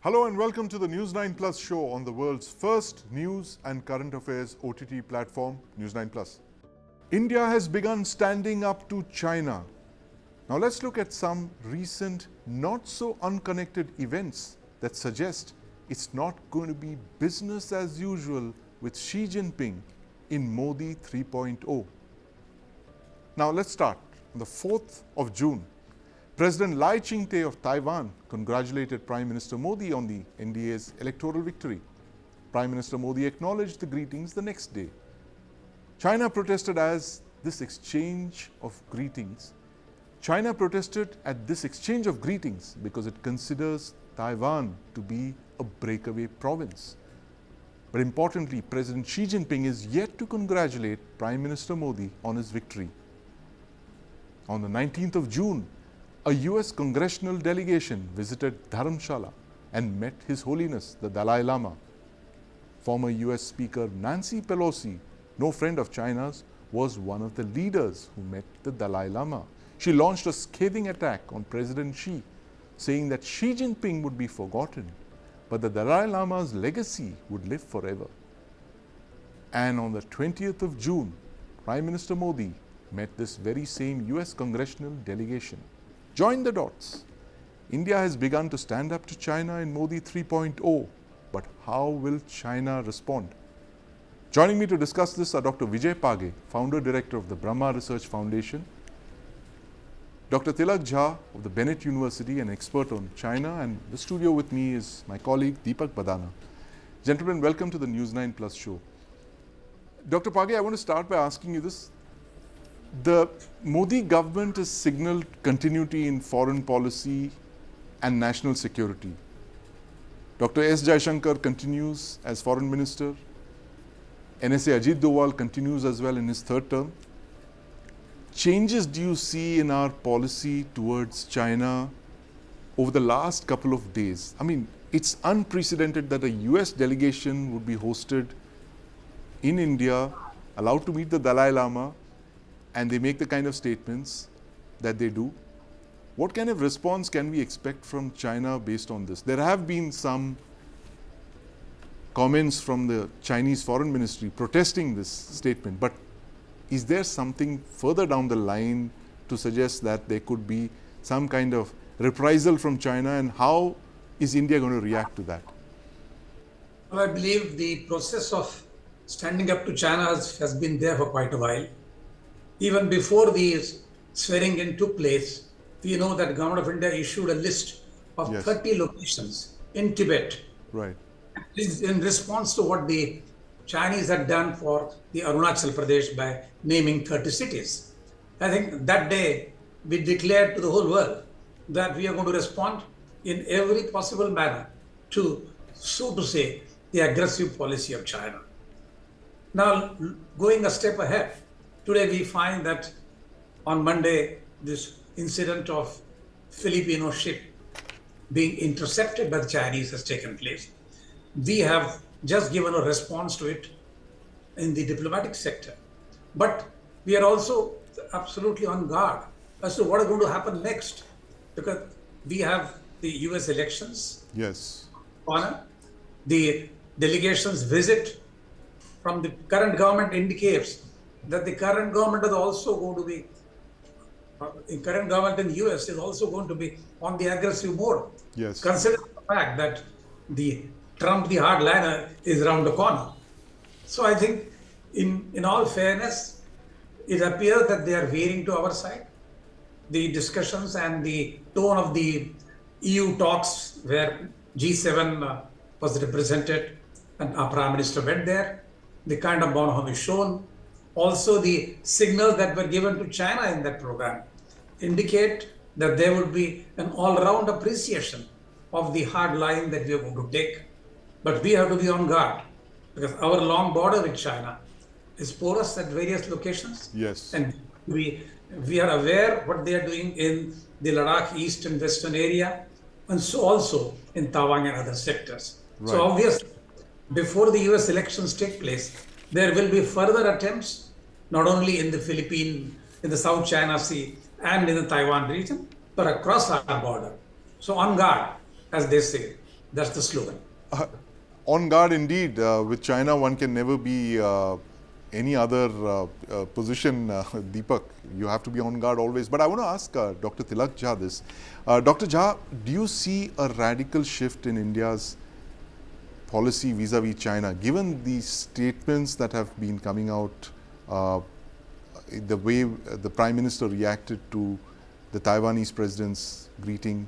Hello and welcome to the News9 Plus show on the world's first news and current affairs OTT platform, News9 Plus. India has begun standing up to China. Now let's look at some recent, not so unconnected events that suggest it's not going to be business as usual with Xi Jinping in Modi 3.0. Now let's start. On the 4th of June, President Lai Ching-Te of Taiwan congratulated Prime Minister Modi on the NDA's electoral victory. Prime Minister Modi acknowledged the greetings the next day. China protested at this exchange of greetings because it considers Taiwan to be a breakaway province. But importantly, President Xi Jinping is yet to congratulate Prime Minister Modi on his victory. On the 19th of June, a US congressional delegation visited Dharamsala and met His Holiness the Dalai Lama. Former US Speaker Nancy Pelosi, no friend of China's, was one of the leaders who met the Dalai Lama. She launched a scathing attack on President Xi, saying that Xi Jinping would be forgotten, but the Dalai Lama's legacy would live forever. And on the 20th of June, Prime Minister Modi met this very same US congressional delegation. Join the dots. India has begun to stand up to China in Modi 3.0, but how will China respond? Joining me to discuss this are Dr. Vijay Page, founder-director of the Brahma Research Foundation, Dr. Tilak Jha of the Bennett University, an expert on China, and the studio with me is my colleague Deepak Bhadana. Gentlemen, welcome to the News9 Plus show. Dr. Page, I want to start by asking you this. The Modi government has signaled continuity in foreign policy and national security. Dr. S. Jaishankar continues as foreign minister. NSA Ajit Doval continues as well in his third term. Changes do you see in our policy towards China over the last couple of days? I mean, it's unprecedented that a US delegation would be hosted in India, allowed to meet the Dalai Lama, and they make the kind of statements that they do. What kind of response can we expect from China based on this? There have been some comments from the Chinese Foreign Ministry protesting this statement, but is there something further down the line to suggest that there could be some kind of reprisal from China, and how is India going to react to that? Well, I believe the process of standing up to China has been there for quite a while. Even before the swearing in took place, we know that the government of India issued a list of 30 locations in Tibet. Right. In response to what the Chinese had done for the Arunachal Pradesh by naming 30 cities. I think that day we declared to the whole world that we are going to respond in every possible manner to, so to say, the aggressive policy of China. Now, going a step ahead, today we find that on Monday, this incident of Filipino ship being intercepted by the Chinese has taken place. We have just given a response to it in the diplomatic sector. But we are also absolutely on guard as to what is going to happen next, because we have the US elections. Yes. On the delegation's visit from the current government indicates that the current government is also going to be, current government in the US is also going to be on the aggressive mode. Yes. Considering the fact that the Trump, the hardliner, is around the corner. So I think in all fairness, it appears that they are veering to our side. The discussions and the tone of the EU talks where G7 was represented and our Prime Minister went there, the kind of bonhomie shown, also the signals that were given to China in that program indicate that there would be an all-round appreciation of the hard line that we are going to take. But we have to be on guard because our long border with China is porous at various locations. Yes. And we are aware what they are doing in the Ladakh east and western area, and so also in Taiwan and other sectors. Right. So obviously, before the US elections take place, there will be further attempts, not only in the South China Sea and in the Taiwan region, but across our border. So on guard, as they say. That's the slogan. On guard indeed. With China, one can never be any other position, Deepak. You have to be on guard always. But I want to ask Dr. Tilak Jha this. Dr. Jha, do you see a radical shift in India's policy vis-a-vis China, given the statements that have been coming out, the way the Prime Minister reacted to the Taiwanese president's greeting,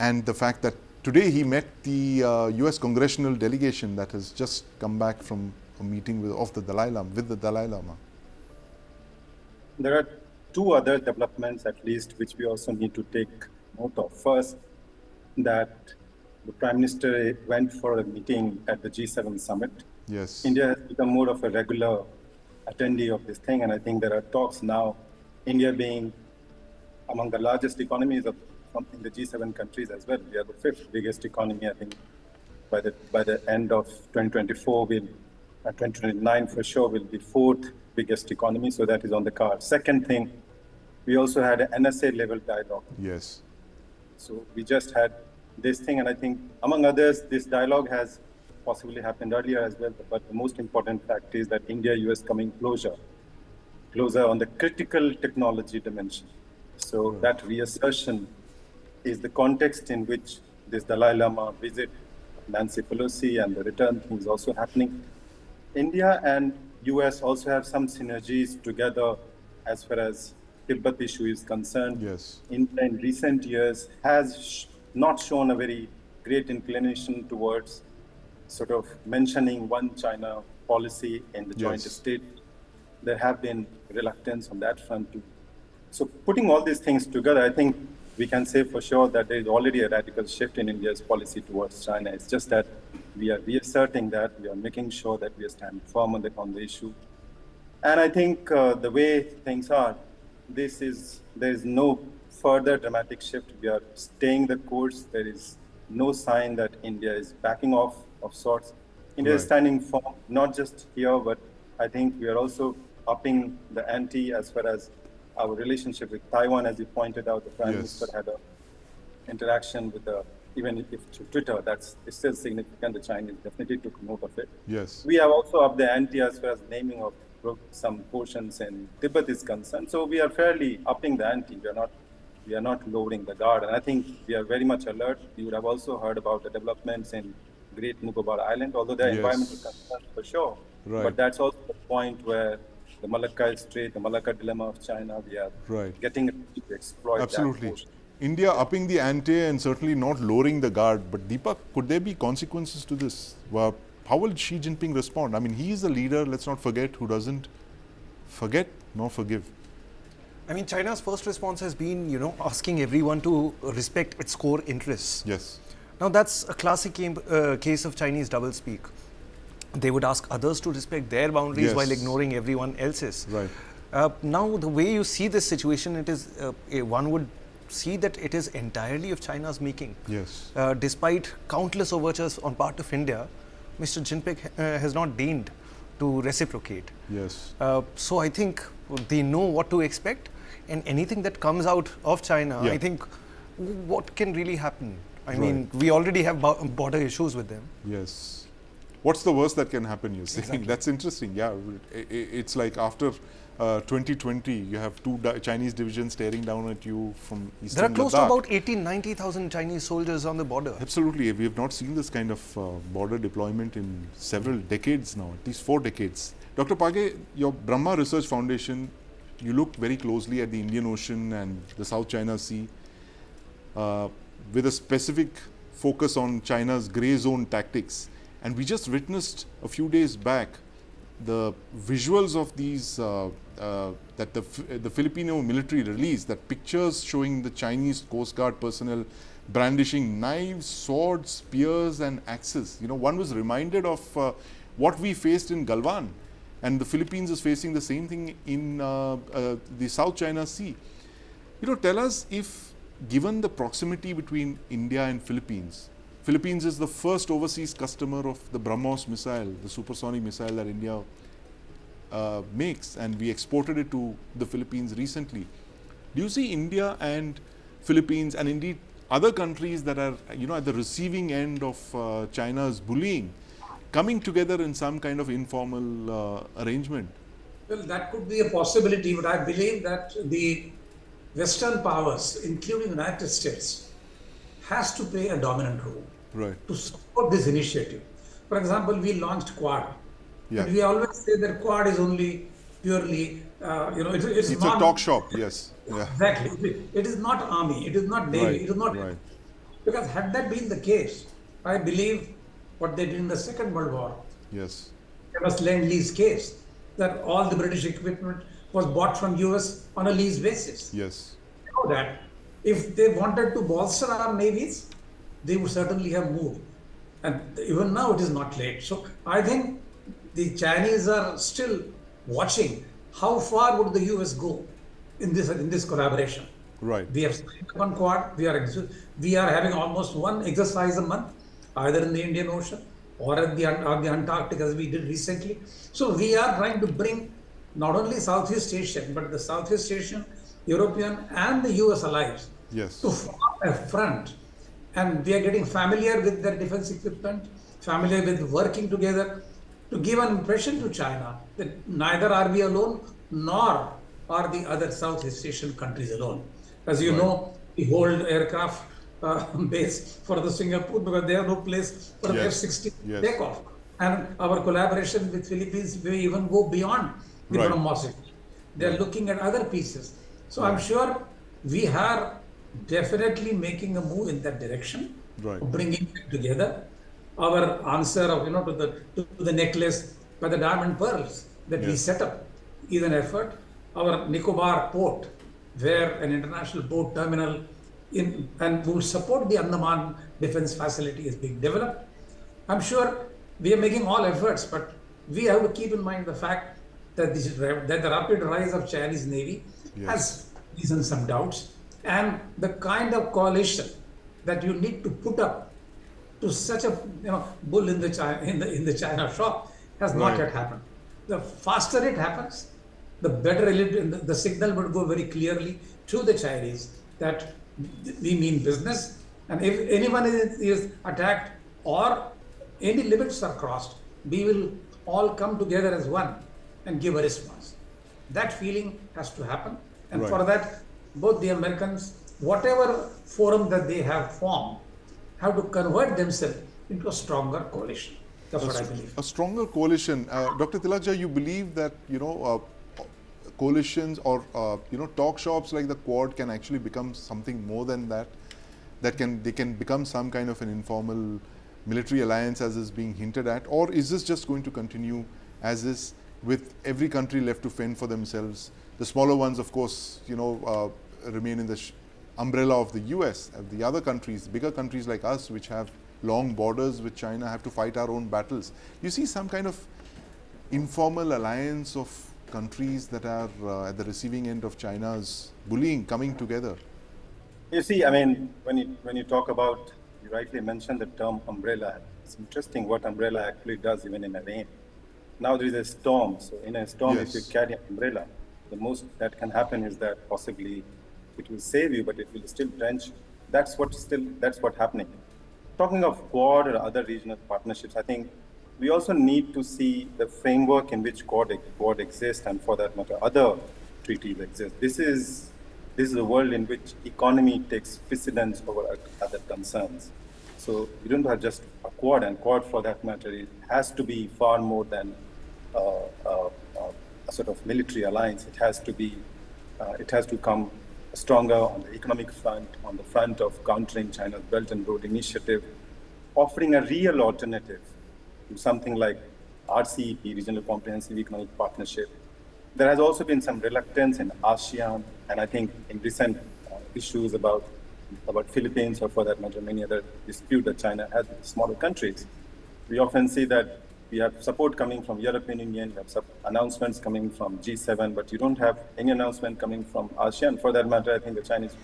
and the fact that today he met the US congressional delegation that has just come back from a meeting with the Dalai Lama? There are two other developments, at least, which we also need to take note of. First, that the Prime Minister went for a meeting at the G7 summit. Yes. India has become more of a regular attendee of this thing, and I think there are talks now, India being among the largest economies of in the G7 countries as well. We are the fifth biggest economy. I think by the end of 2024, 2029 for sure will be fourth biggest economy. So that is on the card. Second thing, we also had an NSA level dialogue. Yes. So we just had this thing, and I think among others, this dialogue has possibly happened earlier as well. But the most important fact is that India-US coming closer on the critical technology dimension. So that reassertion is the context in which this Dalai Lama visit, Nancy Pelosi, and the return thing is also happening. India and US also have some synergies together as far as Tibet issue is concerned. Yes. India in recent years has not shown a very great inclination towards sort of mentioning one China policy in the joint state. There have been reluctance on that front too. So putting all these things together, I think we can say for sure that there is already a radical shift in India's policy towards China. It's just that we are reasserting that, we are making sure that we are standing firm on the issue. And I think the way things are, there is no further dramatic shift. We are staying the course. There is no sign that India is backing off of sorts. India is standing firm, not just here, but I think we are also upping the ante as far as our relationship with Taiwan. As you pointed out, the Prime Minister had an interaction with even if through Twitter, that's still significant. The Chinese definitely took note of it. Yes. We have also upped the ante as far as naming of some portions in Tibet is concerned. So we are fairly upping the ante. We are not lowering the guard. And I think we are very much alert. You would have also heard about the developments in Great Nicobar Island, although there are environmental concerns for sure. Right. But that's also the point where the Malacca Strait, the Malacca dilemma of China, we are getting to exploit Absolutely. that portion. India upping the ante and certainly not lowering the guard. But Deepak, could there be consequences to this? How will Xi Jinping respond? I mean, he is a leader, let's not forget, who doesn't forget nor forgive. I mean, China's first response has been, asking everyone to respect its core interests. Yes. Now, that's a classic case of Chinese doublespeak. They would ask others to respect their boundaries while ignoring everyone else's. Right. Now, the way you see this situation, it is one would see that it is entirely of China's making. Yes. Despite countless overtures on part of India, Mr. Jinping has not deigned to reciprocate. Yes. So I think they know what to expect, and anything that comes out of China, I think, what can really happen? I mean, we already have border issues with them. Yes. What's the worst that can happen, you're saying? Exactly. That's interesting. Yeah, it's like after 2020, you have two Chinese divisions staring down at you from eastern Ladakh. There are close to about 80,000-90,000 Chinese soldiers on the border. Absolutely. We have not seen this kind of border deployment in several decades now, at least 4 decades. Dr. Page, your Brahma Research Foundation, you look very closely at the Indian Ocean and the South China Sea with a specific focus on China's grey zone tactics. And we just witnessed a few days back the visuals of these that the Filipino military released, that pictures showing the Chinese Coast Guard personnel brandishing knives, swords, spears and axes. One was reminded of what we faced in Galwan, and the Philippines is facing the same thing in the South China Sea. Tell us, if given the proximity between India and Philippines is the first overseas customer of the BrahMos missile, the supersonic missile that India makes, and we exported it to the Philippines recently. Do you see India and Philippines, and indeed other countries that are, at the receiving end of China's bullying, coming together in some kind of informal arrangement? Well, that could be a possibility, but I believe that the Western powers, including the United States, has to play a dominant role to support this initiative. For example, we launched Quad. Yeah. And we always say that Quad is only purely, it's It's not, a talk shop, yes. Yeah. Exactly. It is not army, it is not navy, it is not. Because had that been the case, I believe what they did in the Second World War, Yes. there was Lend-Lease case, that all the British equipment was bought from US on a lease basis. Yes. You know that if they wanted to bolster our navies, they would certainly have moved. And even now it is not late. So I think the Chinese are still watching how far would the US go in this collaboration. Right. We have signed up on Quad. We are having almost one exercise a month, either in the Indian Ocean or at the Antarctic, as we did recently. So we are trying to bring not only Southeast Asian, but the Southeast Asian, European, and the US allies to form a front. And we are getting familiar with their defense equipment, familiar with working together to give an impression to China that neither are we alone, nor are the other Southeast Asian countries alone. As you know, we hold aircraft base for the Singapore because they have no place for the F-16 takeoff. And our collaboration with Philippines will even go beyond the BrahMos. They are looking at other pieces. So I'm sure we are definitely making a move in that direction, bringing it together. Our answer of to the necklace by the diamond pearls that we set up is an effort. Our Nicobar port, where an international boat terminal and will support the Andaman defense facility is being developed. I'm sure we are making all efforts, but we have to keep in mind the fact that that the rapid rise of Chinese Navy has risen some doubts, and the kind of coalition that you need to put up to such a bull in the China shop has not yet happened. The faster it happens, the better the signal would go very clearly to the Chinese that we mean business, and if anyone is attacked or any limits are crossed, we will all come together as one and give a response. That feeling has to happen, and for that, both the Americans, whatever forum that they have formed, have to convert themselves into a stronger coalition. That's what I believe. A stronger coalition. Dr. Tilak Jha, you believe that coalitions or talk shops like the Quad can actually become something more than that? They can become some kind of an informal military alliance as is being hinted at, or is this just going to continue as is with every country left to fend for themselves? The smaller ones, of course, remain in the umbrella of the US. The other countries, bigger countries like us, which have long borders with China, have to fight our own battles. You see some kind of informal alliance of countries that are at the receiving end of China's bullying coming together? You see, I mean, when you talk about, you rightly mentioned the term umbrella. It's interesting what umbrella actually does even in a rain. Now there is a storm, so in a storm, if you carry an umbrella, the most that can happen is that possibly it will save you, but it will still drench you. That's what's happening. Talking of Quad or other regional partnerships, I think we also need to see the framework in which Quad exists, and for that matter, other treaties exist. This is a world in which economy takes precedence over other concerns. So you don't have just a Quad, and Quad for that matter, it has to be far more than a sort of military alliance. It has to come stronger on the economic front, on the front of countering China's Belt and Road Initiative, offering a real alternative to something like RCEP, Regional Comprehensive Economic Partnership. There has also been some reluctance in ASEAN, and I think in recent issues about Philippines, or for that matter, many other disputes that China has with smaller countries. We often see that we have support coming from European Union, we have some announcements coming from G7, but you don't have any announcement coming from ASEAN. For that matter, I think the Chinese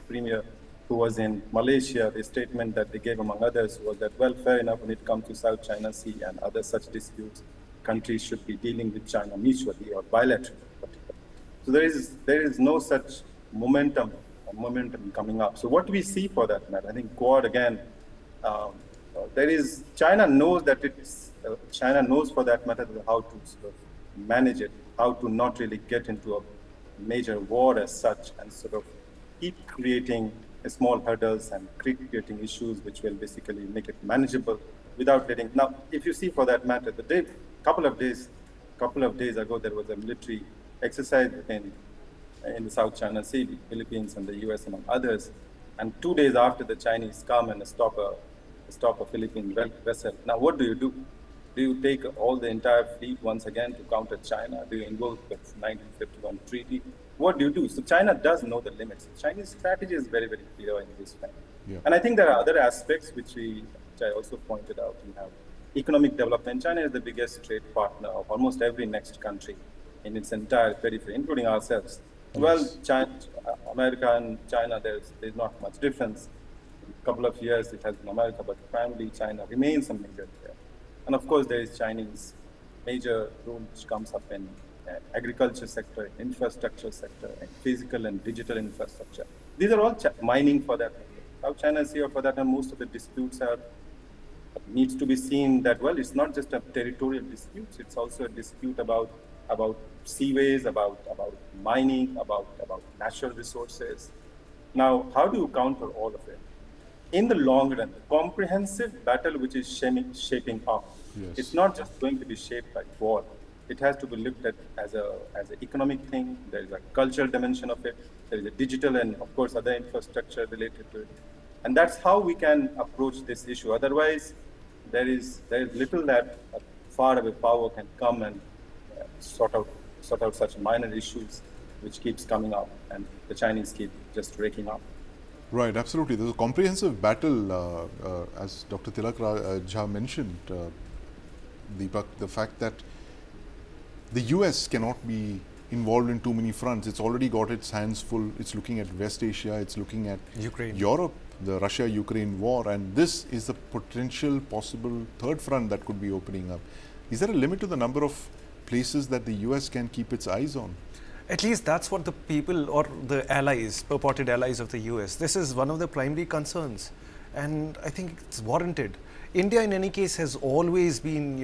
Premier who was in Malaysia, the statement that they gave, among others, was that, well, fair enough, when it comes to South China Sea and other such disputes, countries should be dealing with China mutually or bilaterally. So there is no such momentum momentum coming up. So what do we see for that matter? I think Quad again, China knows that China knows for that matter how to sort of manage it, how to not really get into a major war as such, and sort of keep creating small hurdles and creating issues which will basically make it manageable without letting. Now, if you see for that matter, couple of days ago, there was a military exercise in the South China Sea, the Philippines and the US among others. And 2 days after, the Chinese come and stop a Philippine vessel. Now, what do? Do you take all the entire fleet once again to counter China? Do you invoke the 1951 treaty? What do you do? So China does know the limits. The Chinese strategy is very, very clear in this way. Yeah. And I think there are other aspects which I also pointed out. You have economic development. China is the biggest trade partner of almost every next country in its entire periphery, including ourselves. Yes. Well, America and China, there's not much difference. In a couple of years, it has been America, but primarily China remains a major player. And of course, there is Chinese major role which comes up in agriculture sector, infrastructure sector, and physical and digital infrastructure. These are all mining for that. South China is here for that, and most of the disputes needs to be seen that, well, it's not just a territorial dispute, it's also a dispute about seaways, about mining, about natural resources. Now, how do you counter all of it? In the long run, the comprehensive battle which is shaping up, yes, it's not just going to be shaped by war. It has to be looked at as an economic thing. There is a cultural dimension of it. There is a digital and, of course, other infrastructure related to it. And that's how we can approach this issue. Otherwise, there is little that far away power can come and sort out such minor issues which keeps coming up, and the Chinese keep just raking up. Right, absolutely. There's a comprehensive battle, as Dr. Tilak Jha mentioned, Deepak, the fact that the US cannot be involved in too many fronts. It's already got its hands full. It's looking at West Asia, it's looking at Ukraine, Europe, the Russia-Ukraine war, and this is the potential possible third front that could be opening up. Is there a limit to the number of places that the US can keep its eyes on? At least that's what the people or the allies, purported allies of the US, this is one of the primary concerns, and I think it's warranted. India in any case has always been,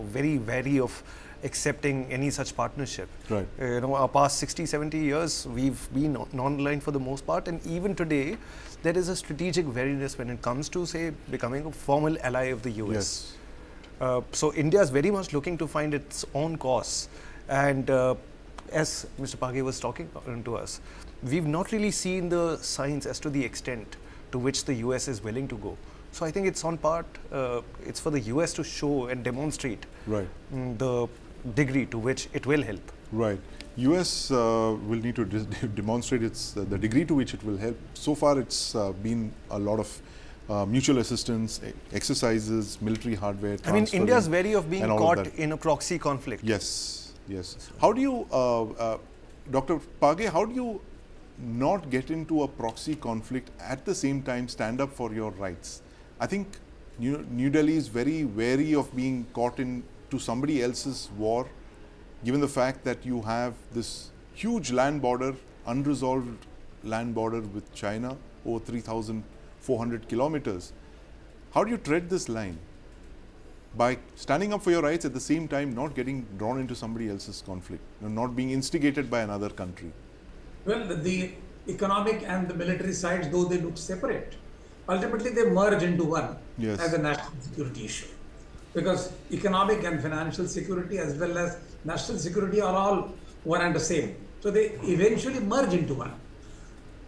very wary of accepting any such partnership. Right. Our past 60, 70 years, we've been non-aligned for the most part, and even today, there is a strategic wariness when it comes to, say, becoming a formal ally of the US. Yes. So India is very much looking to find its own course, and as Mr. Page was talking to us, we've not really seen the signs as to the extent to which the US is willing to go. So I think it's on part, it's for the US to show and demonstrate, right, the degree to which it will help. Right. US will need to demonstrate the degree to which it will help. So far it's been a lot of mutual assistance, exercises, military hardware. I mean, India's wary of being caught in a proxy conflict. Yes, yes. How do you, Dr. Page, how do you not get into a proxy conflict at the same time stand up for your rights? I think New Delhi is very wary of being caught into somebody else's war, given the fact that you have this huge land border, unresolved land border with China, over 3,400 kilometers. How do you tread this line? By standing up for your rights at the same time, not getting drawn into somebody else's conflict, not being instigated by another country. Well, the economic and the military sides, though they look separate, ultimately they merge into one, yes, as a national security issue. Because economic and financial security as well as national security are all one and the same. So they eventually merge into one.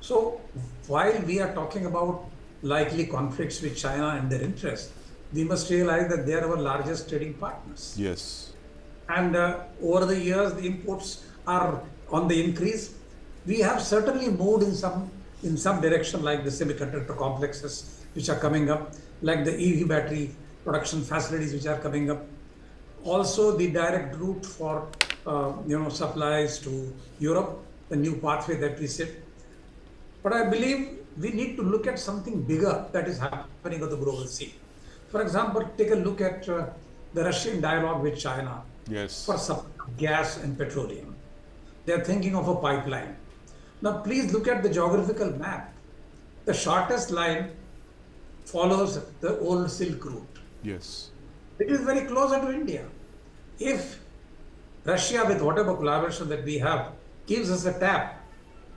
So while we are talking about likely conflicts with China and their interests, we must realize that they are our largest trading partners. Yes. And over the years, the imports are on the increase. We have certainly moved in some direction, like the semiconductor complexes which are coming up, like the EV battery production facilities which are coming up. Also the direct route for supplies to Europe, the new pathway that we set. But I believe we need to look at something bigger that is happening on the global scene. For example, take a look at the Russian dialogue with China, yes, for some gas and petroleum. They are thinking of a pipeline. Now, please look at the geographical map. The shortest line follows the old Silk Route. Yes. It is very closer to India. If Russia, with whatever collaboration that we have, gives us a tap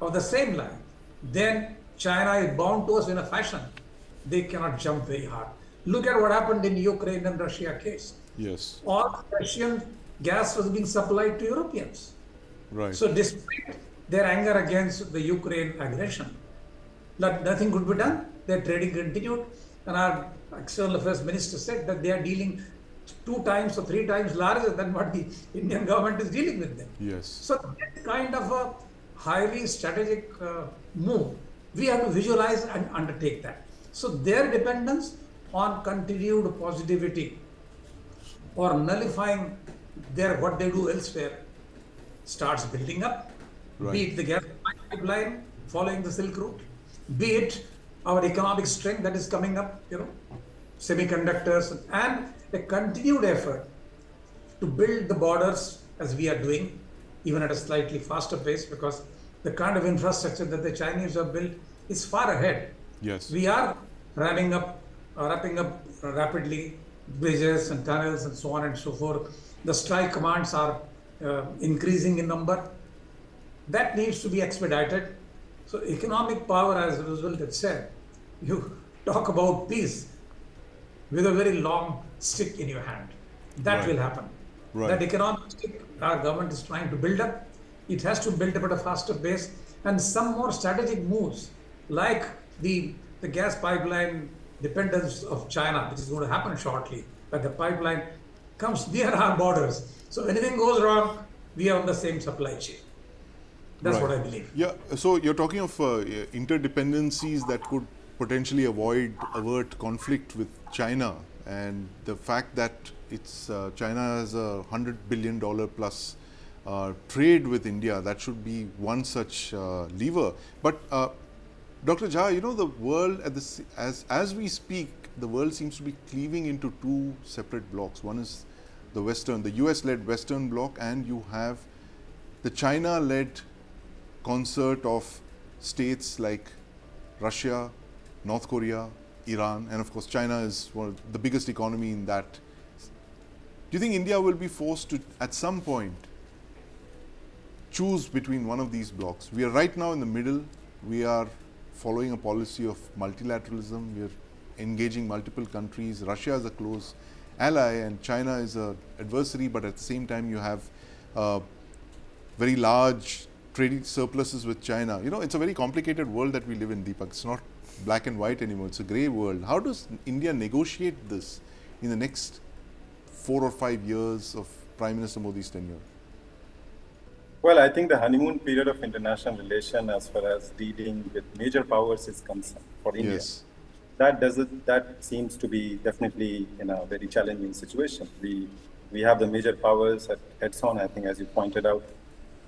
of the same line, then China is bound to us in a fashion. They cannot jump very hard. Look at what happened in Ukraine and Russia case. Yes. All Russian gas was being supplied to Europeans. Right. So despite their anger against the Ukraine aggression, nothing could be done. Their trading continued, and our external affairs minister said that they are dealing 2 times or 3 times larger than what the Indian government is dealing with them. Yes. So that kind of a highly strategic move, we have to visualize and undertake that. So their dependence on continued positivity or nullifying what they do elsewhere starts building up, Right. be it the gas pipeline following the Silk Route, be it our economic strength that is coming up, semiconductors, and a continued effort to build the borders as we are doing, even at a slightly faster pace, because the kind of infrastructure that the Chinese have built is far ahead. Yes. We are wrapping up rapidly bridges and tunnels and so on and so forth. The strike commands are increasing in number. That needs to be expedited. So economic power, as Roosevelt had said, you talk about peace with a very long stick in your hand. That Right. will happen. Right. That economic stick our government is trying to build up, it has to build up at a faster pace, and some more strategic moves like the gas pipeline dependence of China, which is going to happen shortly, but the pipeline comes near our borders. So anything goes wrong, we are on the same supply chain. That's Right. what I believe. Yeah, so you're talking of interdependencies that could potentially avert conflict with China, and the fact that China has a $100 billion plus trade with India, that should be one such lever. But Dr. Jha, the world as we speak, the world seems to be cleaving into 2 separate blocks. One is the US-led Western bloc, and you have the China-led concert of states like Russia, North Korea, Iran, and of course China is one of the biggest economy in that. Do you think India will be forced to, at some point, choose between one of these blocks? We are right now in the middle. We are following a policy of multilateralism. We are engaging multiple countries. Russia is a close ally and China is an adversary, but at the same time you have very large trading surpluses with China. It's a very complicated world that we live in, Deepak. It's not black and white anymore. It's a grey world. How does India negotiate this in the next 4 or 5 years of Prime Minister Modi's tenure? Well, I think the honeymoon period of international relation as far as dealing with major powers is concerned for India. Yes. That seems to be definitely in a very challenging situation. We have the major powers at heads on. I think, as you pointed out,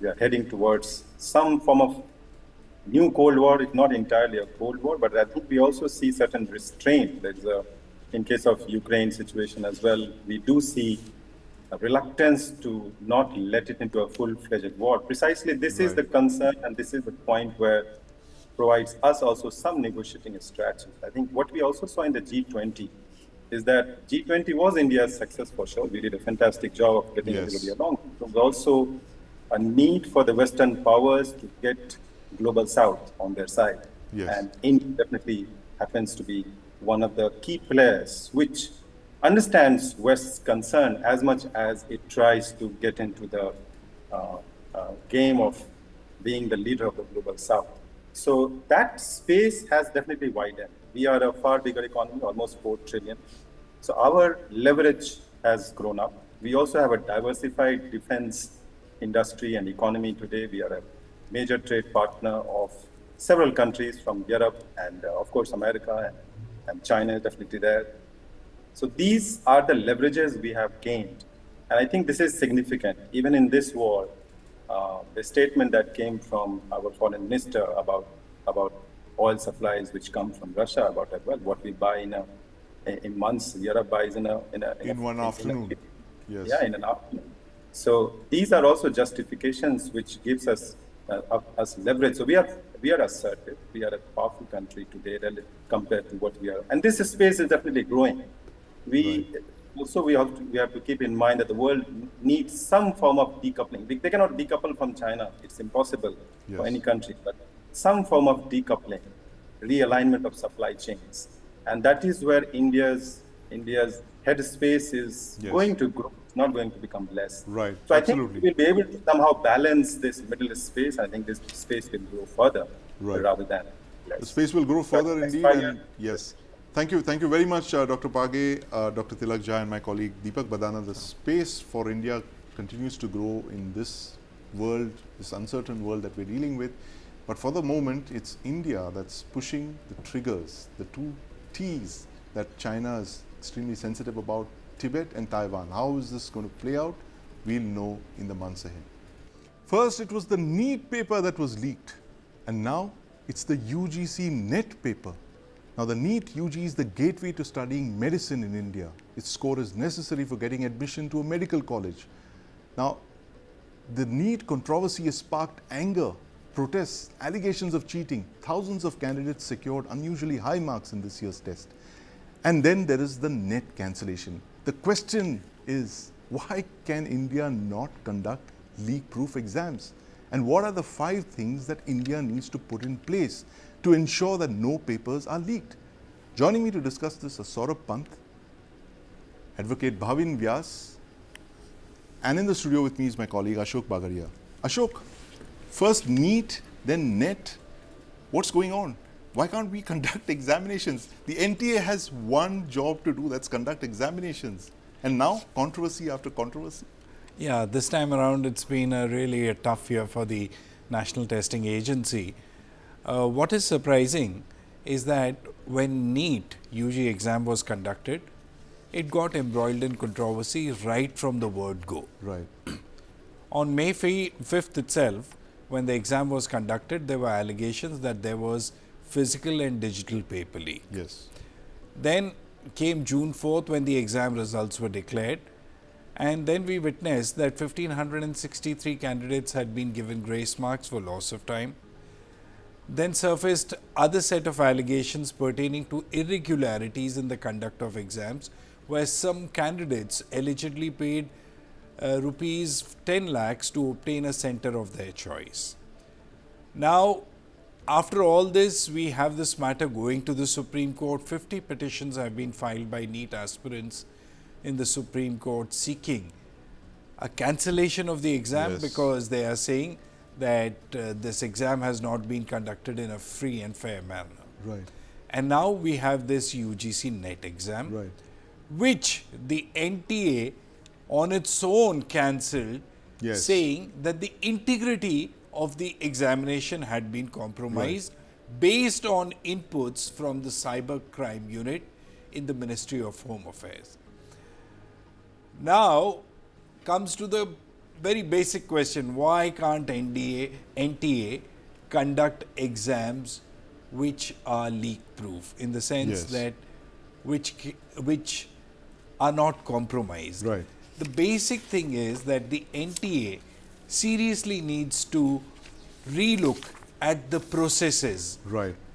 we are heading towards some form of new Cold War. It's not entirely a Cold War, but I think we also see certain restraint. In case of Ukraine situation as well, we do see a reluctance to not let it into a full-fledged war. Precisely, this is the concern, and this is the point where provides us also some negotiating strategies. I think what we also saw in the G20 is that G20 was India's success for sure. We did a fantastic job of getting everybody along. There was also a need for the Western powers to get Global South on their side. Yes. And India definitely happens to be one of the key players which understands West's concern as much as it tries to get into the game of being the leader of the Global South. So that space has definitely widened. We are a far bigger economy, almost 4 trillion. So our leverage has grown up. We also have a diversified defense industry and economy today. We are a major trade partner of several countries from Europe and of course America and China is definitely there. So these are the leverages we have gained. And I think this is significant. Even in this war, the statement that came from our foreign minister about oil supplies which come from Russia, about what we buy in months, Europe buys in one afternoon. Yes. Yeah, in an afternoon. So these are also justifications which gives us as leverage. So we are assertive. We are a powerful country today compared to what we are. And this space is definitely growing. We have to keep in mind that the world needs some form of decoupling. They cannot decouple from China. It's impossible for any country, but some form of decoupling, realignment of supply chains. And that is where India's headspace is going to grow. It's not going to become less. Right. So Absolutely. I think we'll be able to somehow balance this middle space. I think this space will grow further rather than less. The space will grow further indeed. And yes. Thank you very much, Dr. Page, Dr. Tilak Jha, and my colleague Deepak Bhadana. The space for India continues to grow in this world, this uncertain world that we're dealing with. But for the moment, it's India that's pushing the triggers, the two T's that China is extremely sensitive about, Tibet and Taiwan. How is this going to play out? We'll know in the months ahead. First, it was the NEET paper that was leaked, and now it's the UGC NET paper. Now, the NEET UG is the gateway to studying medicine in India. Its score is necessary for getting admission to a medical college. Now, the NEET controversy has sparked anger, protests, allegations of cheating. Thousands of candidates secured unusually high marks in this year's test. And then there is the NET cancellation. The question is, why can India not conduct leak-proof exams? And what are the 5 things that India needs to put in place to ensure that no papers are leaked? Joining me to discuss this are Saurabh Pant, Advocate Bhavin Vyas, and in the studio with me is my colleague Ashok Bagaria. Ashok, first NEET, then NET. What's going on? Why can't we conduct examinations? The NTA has one job to do, that's conduct examinations. And now, controversy after controversy. Yeah, this time around it's been really a tough year for the National Testing Agency. What is surprising is that when NEET UG exam was conducted, it got embroiled in controversy right from the word go. Right. On May 5th itself, when the exam was conducted, there were allegations that there was physical and digital paper leak. Yes. Then came June 4th when the exam results were declared, and then we witnessed that 1,563 candidates had been given grace marks for loss of time. Then surfaced other set of allegations pertaining to irregularities in the conduct of exams, where some candidates allegedly paid rupees 10 lakhs to obtain a center of their choice. Now, after all this, we have this matter going to the Supreme Court. 50 petitions have been filed by NEET aspirants in the Supreme Court seeking a cancellation of the exam because they are saying that this exam has not been conducted in a free and fair manner. Right. And now we have this UGC NET exam, which the NTA on its own cancelled, saying that the integrity of the examination had been compromised based on inputs from the cyber crime unit in the Ministry of Home Affairs. Now comes to the very basic question, why can't NTA conduct exams which are leak proof, in the sense that which are not compromised? Right. The basic thing is that the NTA seriously needs to relook at the processes,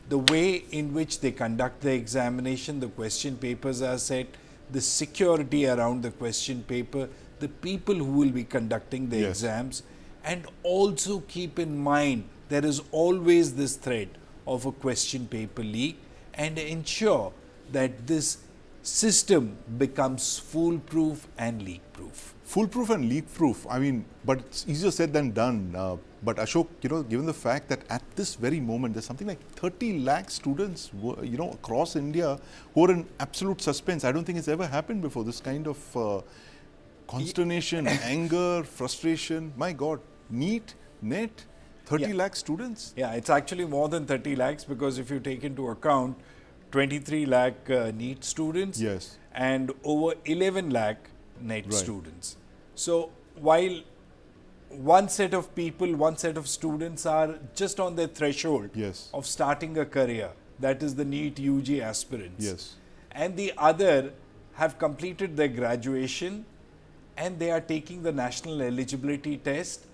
the way in which they conduct the examination, the question papers are set, the security around the question paper, the people who will be conducting the exams, and also keep in mind there is always this threat of a question paper leak, and ensure that this system becomes foolproof and leak-proof. Foolproof and leak-proof, I mean, but it's easier said than done. But Ashok, given the fact that at this very moment, there's something like 30 lakh students, across India who are in absolute suspense. I don't think it's ever happened before, this kind of consternation, anger, frustration. My God, NEET, NET, 30 lakh students? Yeah, it's actually more than 30 lakhs, because if you take into account 23 lakh NEET students and over 11 lakh NET students. So while one set of people, one set of students are just on their threshold of starting a career, that is the NEET UG aspirants, and the other have completed their graduation and they are taking the national eligibility test,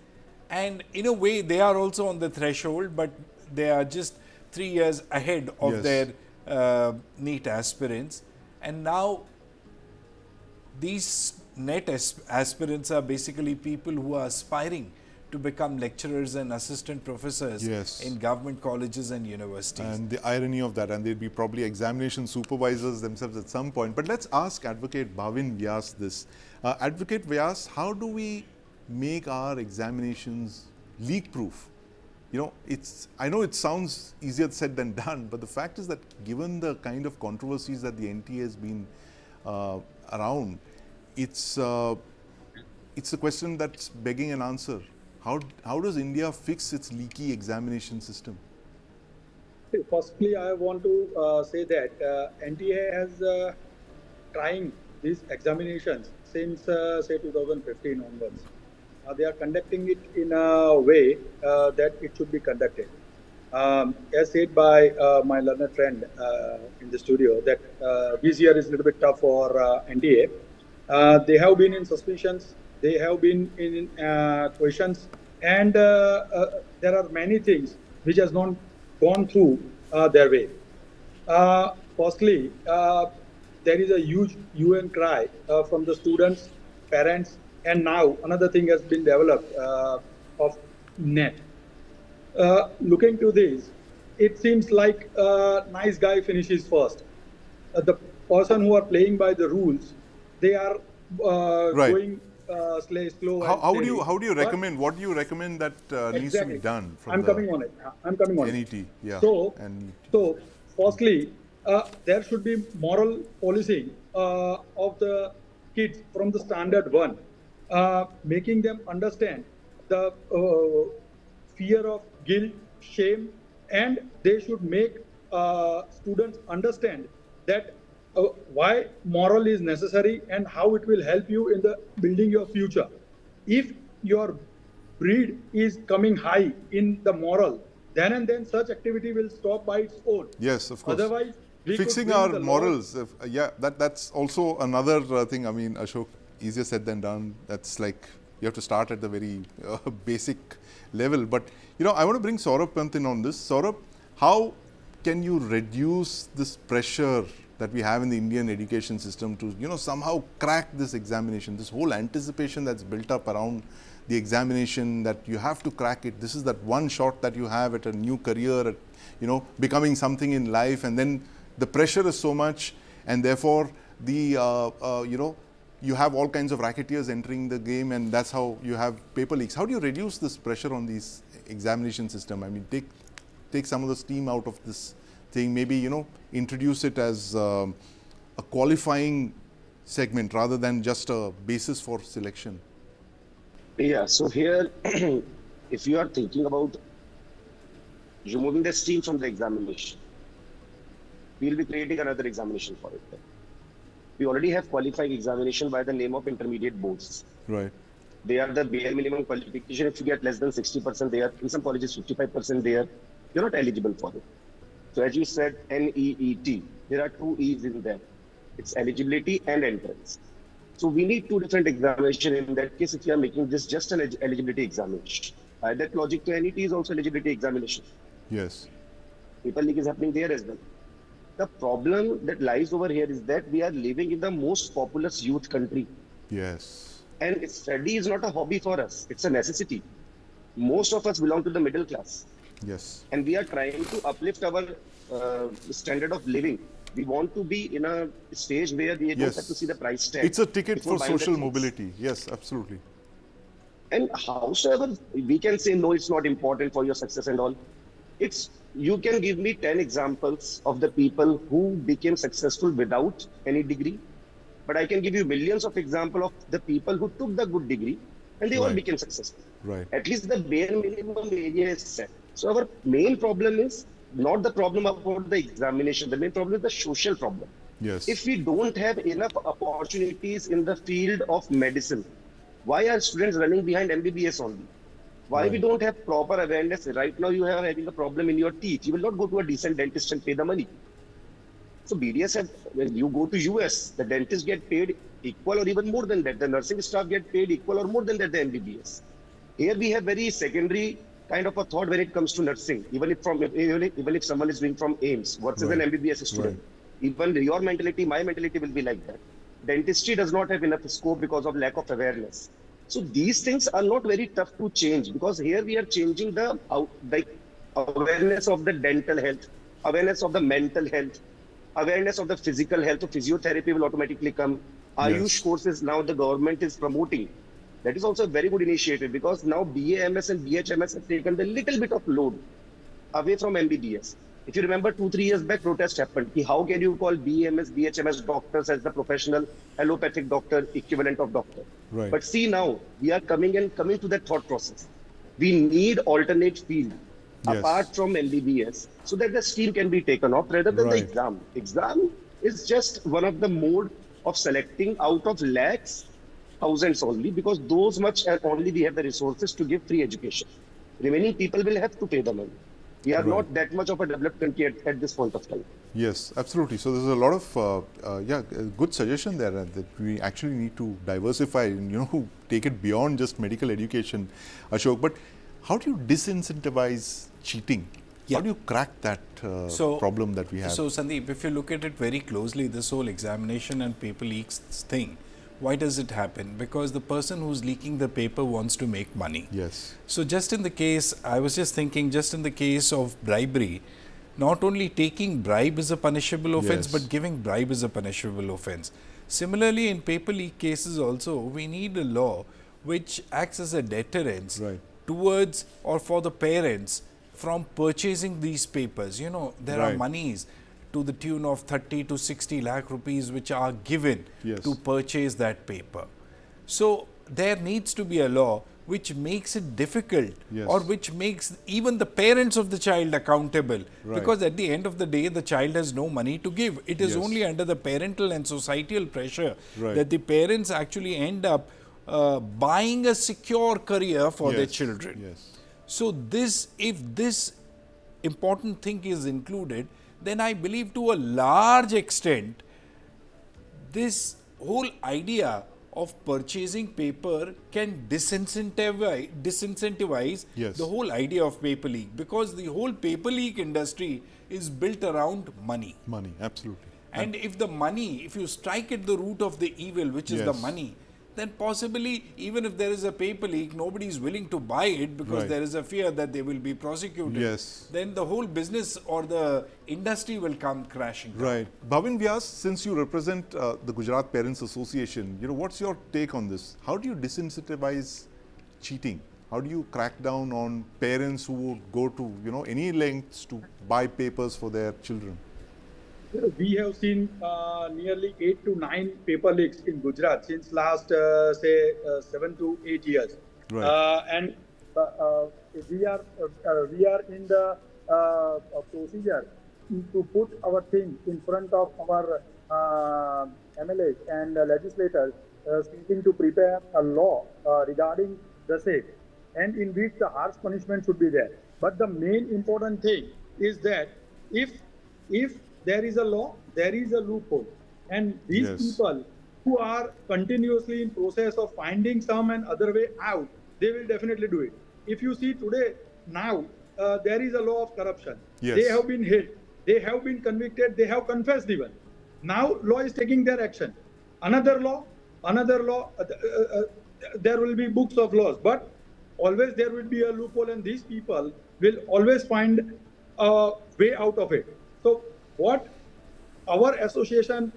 And in a way, they are also on the threshold, but they are just 3 years ahead of Yes. their NEET aspirants. And now these NET aspirants are basically people who are aspiring to become lecturers and assistant professors Yes. in government colleges and universities. And the irony of that, and they'll be probably examination supervisors themselves at some point. But let's ask Advocate Bhavin Vyas this. Advocate Vyas, how do we make our examinations leak-proof? You know, I know it sounds easier said than done, but the fact is that given the kind of controversies that the NTA has been around, it's a question that's begging an answer. How does India fix its leaky examination system? Firstly, I want to say that NTA has trying these examinations since say 2015 onwards. They are conducting it in a way that it should be conducted. As said by my learned friend in the studio, that this year is a little bit tough for NTA. They have been in suspicions, they have been in questions, and there are many things which has not gone through their way. Firstly, there is a huge UN cry from the students, parents, and now another thing has been developed of NET. Looking to this, it seems like a nice guy finishes first. The person who are playing by the rules, they are Right. going slow. How do you recommend? What do you recommend that needs to be Exactly. done from I'm the coming on it. I'm coming on it. NET? Yeah. So, and so firstly, there should be moral policing of the kids from the standard one, making them understand the fear of guilt, shame, and they should make students understand that why moral is necessary and how it will help you in the building your future. If your breed is coming high in the moral, then and then such activity will stop by its own. yes, of course. Otherwise, we could Fixing bring our the laws. morals. Yeah, that's also another thing. I mean, Ashok, easier said than done. That's like you have to start at the very basic level. But you know, I want to bring Saurabh Pant in on this. Saurabh, how can you reduce this pressure that we have in the Indian education system to, you know, somehow crack this examination, this whole anticipation that's built up around the examination, that you have to crack it. This is that one shot that you have at a new career, at, you know, becoming something in life, and then the pressure is so much, and therefore the you know, you have all kinds of racketeers entering the game, and that's how you have paper leaks. How do you reduce this pressure on these examination system? I mean, take some of the steam out of this thing, maybe, you know, introduce it as a qualifying segment rather than just a basis for selection. Yeah, so here, if you are thinking about removing the steam from the examination, we'll be creating another examination for it. We already have qualifying examination by the name of intermediate boards. Right. They are the bare minimum qualification. If you get less than 60% there, in some colleges 55% there, you're not eligible for it. So as you said, NEET, there are two E's in there. It's eligibility and entrance. So we need two different examinations in that case if you are making this just an eligibility examination. By that logic, to NET is also eligibility examination. Yes. Paper leak is happening there as well. The problem that lies over here is that we are living in the most populous youth country. Yes. And study is not a hobby for us. It's a necessity. Most of us belong to the middle class. Yes. And we are trying to uplift our standard of living. We want to be in a stage where we don't have to see the price tag. It's a ticket before for buying the social things. mobility. Yes, absolutely. And howsoever we can say, no, it's not important for your success and all. You can give me 10 examples of the people who became successful without any degree. But I can give you millions of examples of the people who took the good degree and they all Right. became successful. Right. At least the bare minimum area is set. So our main problem is not the problem about the examination. The main problem is the social problem. Yes. If we don't have enough opportunities in the field of medicine, why are students running behind MBBS only? Why we Right. don't have proper awareness? Right now you are having a problem in your teeth. You will not go to a decent dentist and pay the money. So BDS have, when you go to US, the dentists get paid equal or even more than that. The nursing staff get paid equal or more than that, the MBBS. Here we have very secondary kind of a thought when it comes to nursing. Even if someone is doing from AIMS versus an MBBS student, even your mentality, my mentality will be like that. Dentistry does not have enough scope because of lack of awareness. So these things are not very tough to change, because here we are changing the awareness of the dental health, awareness of the mental health, awareness of the physical health. So physiotherapy will automatically come. Ayush courses now the government is promoting. That is also a very good initiative, because now BAMS and BHMS have taken the little bit of load away from MBBS. If you remember 2-3 years back, protest happened. How can you call BAMS, BHMS doctors as the professional allopathic doctor equivalent of doctor? Right. But see now, we are coming to that thought process. We need alternate field apart from MBBS, so that the steam can be taken off rather than the exam. Exam is just one of the mode of selecting out of lakhs, thousands only, because those much only we have the resources to give free education. Remaining people will have to pay the money. We are not that much of a developed country at this point of time. Yes, absolutely. So there's a lot of good suggestion there that we actually need to diversify and take it beyond just medical education, Ashok. But how do you disincentivize cheating? How do you crack that problem that we have? So Sandeep, if you look at it very closely, this whole examination and paper leaks thing, why does it happen? Because the person who's leaking the paper wants to make money. Yes. So just in the case, I was just thinking, just in the case of bribery, not only taking bribe is a punishable offense, but giving bribe is a punishable offense. Similarly, in paper leak cases also, we need a law which acts as a deterrence towards or for the parents from purchasing these papers. There are monies to the tune of 30 to 60 lakh rupees which are given to purchase that paper. So there needs to be a law which makes it difficult or which makes even the parents of the child accountable, because at the end of the day the child has no money to give. It is only under the parental and societal pressure that the parents actually end up buying a secure career for their children. So if this important thing is included, then I believe to a large extent, this whole idea of purchasing paper can disincentivize the whole idea of paper leak, because the whole paper leak industry is built around money. Money, absolutely. And if you strike at the root of the evil, which is the money, then possibly even if there is a paper leak, nobody is willing to buy it because there is a fear that they will be prosecuted. Then the whole business or the industry will come crashing down. Right. Bhavin Vyas, since you represent the Gujarat Parents Association, what's your take on this? How do you disincentivize cheating? How do you crack down on parents who would go to any lengths to buy papers for their children? We have seen nearly 8 to 9 paper leaks in Gujarat since last, 7 to 8 years. And we are in the procedure to put our thing in front of our MLAs and legislators, seeking to prepare a law regarding the same, and in which the harsh punishment should be there. But the main important thing is that if there is a law, there is a loophole, and these people who are continuously in process of finding some and other way out, they will definitely do it. If you see today, now there is a law of corruption. They have been hit, they have been convicted, they have confessed even. Now law is taking their action. Another law, there will be books of laws, but always there will be a loophole, and these people will always find a way out of it. So what our association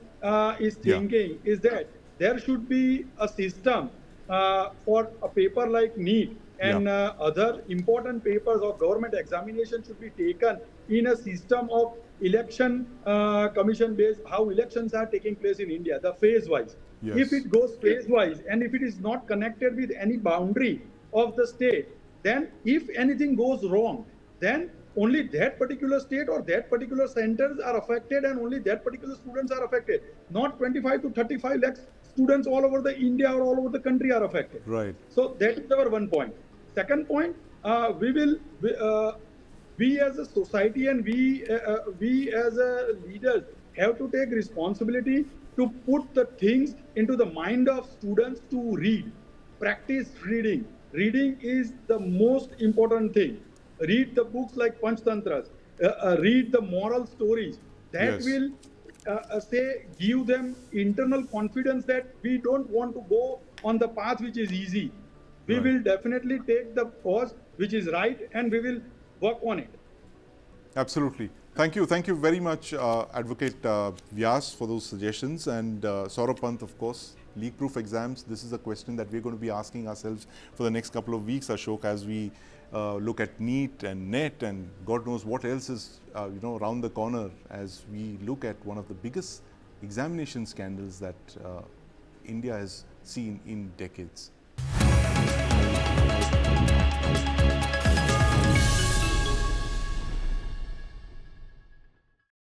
is thinking is that there should be a system for a paper like NEET and other important papers of government examination should be taken in a system of election commission based, how elections are taking place in India, the phase wise. If it goes phase wise and if it is not connected with any boundary of the state, then if anything goes wrong, then only that particular state or that particular centers are affected, and only that particular students are affected. Not 25 to 35 lakh students all over the India or all over the country are affected. So that is our one point. Second point, we as a society and we as a leaders have to take responsibility to put the things into the mind of students to read, practice reading, reading is the most important thing. Read the books like Panchtantras, read the moral stories. That Yes. will give them internal confidence that we don't want to go on the path which is easy. We Right. will definitely take the cause which is right and we will work on it. Absolutely. Thank you very much, Advocate Vyas, for those suggestions, and Saurabh Pant, of course. Leak-proof exams, this is a question that we're going to be asking ourselves for the next couple of weeks, Ashok, as we look at NEET and NET and God knows what else is around the corner, as we look at one of the biggest examination scandals that India has seen in decades.